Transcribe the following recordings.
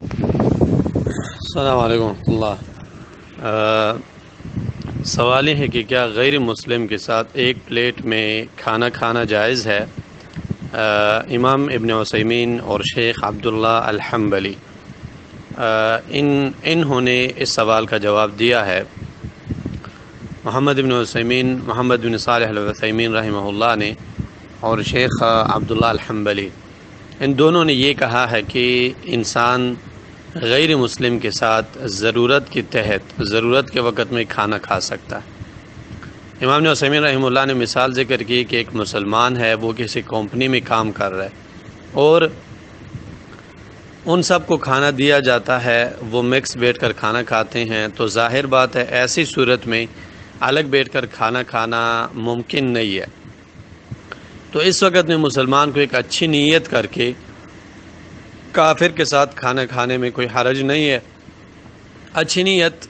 السلام علیکم ورحمۃ اللہ۔ سوال یہ ہے کہ کیا غیر مسلم کے ساتھ ایک پلیٹ میں کھانا کھانا جائز ہے؟ امام ابن عثیمین اور شیخ عبداللہ الحنبلی انہوں نے اس سوال کا جواب دیا ہے۔ محمد بن صالح العثیمین رحمہ اللہ نے اور شیخ عبداللہ الحنبلی ان دونوں نے یہ کہا ہے کہ انسان غیر مسلم کے ساتھ ضرورت کے تحت ضرورت کے وقت میں کھانا کھا سکتا ہے۔ امام عثیمین رحمہ اللہ نے مثال ذکر کی کہ ایک مسلمان ہے، وہ کسی کمپنی میں کام کر رہا ہے اور ان سب کو کھانا دیا جاتا ہے، وہ مکس بیٹھ کر کھانا کھاتے ہیں، تو ظاہر بات ہے ایسی صورت میں الگ بیٹھ کر کھانا کھانا ممکن نہیں ہے۔ تو اس وقت میں مسلمان کو ایک اچھی نیت کر کے کافر کے ساتھ کھانا کھانے میں کوئی حرج نہیں ہے۔ اچھی نیت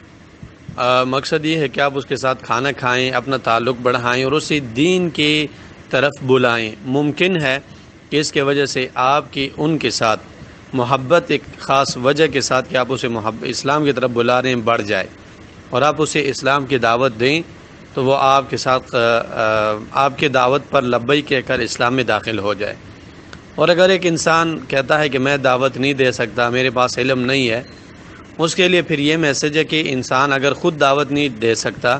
مقصد یہ ہے کہ آپ اس کے ساتھ کھانا کھائیں، اپنا تعلق بڑھائیں اور اسے دین کی طرف بلائیں۔ ممکن ہے کہ اس کی وجہ سے آپ کی ان کے ساتھ محبت ایک خاص وجہ کے ساتھ کہ آپ اسے اسلام کی طرف بلا رہے ہیں بڑھ جائے، اور آپ اسے اسلام کی دعوت دیں تو وہ آپ کے ساتھ آپ کے دعوت پر لبیک کہہ کر اسلام میں داخل ہو جائے۔ اور اگر ایک انسان کہتا ہے کہ میں دعوت نہیں دے سکتا، میرے پاس علم نہیں ہے، اس کے لیے پھر یہ میسج ہے کہ انسان اگر خود دعوت نہیں دے سکتا،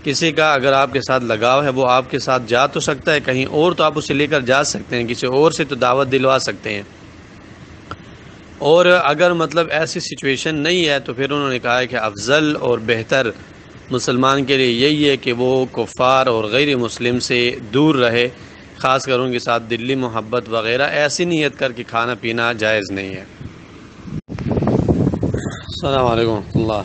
کسی کا اگر آپ کے ساتھ لگاؤ ہے، وہ آپ کے ساتھ جا تو سکتا ہے کہیں اور، تو آپ اسے لے کر جا سکتے ہیں، کسی اور سے تو دعوت دلوا سکتے ہیں۔ اور اگر مطلب ایسی سچویشن نہیں ہے تو پھر انہوں نے کہا ہے کہ افضل اور بہتر مسلمان کے لیے یہی ہے کہ وہ کفار اور غیر مسلم سے دور رہے، خاص کر ان کے ساتھ دلی محبت وغیرہ ایسی نیت کر کے کھانا پینا جائز نہیں ہے۔ السلام علیکم ورحمۃ اللہ۔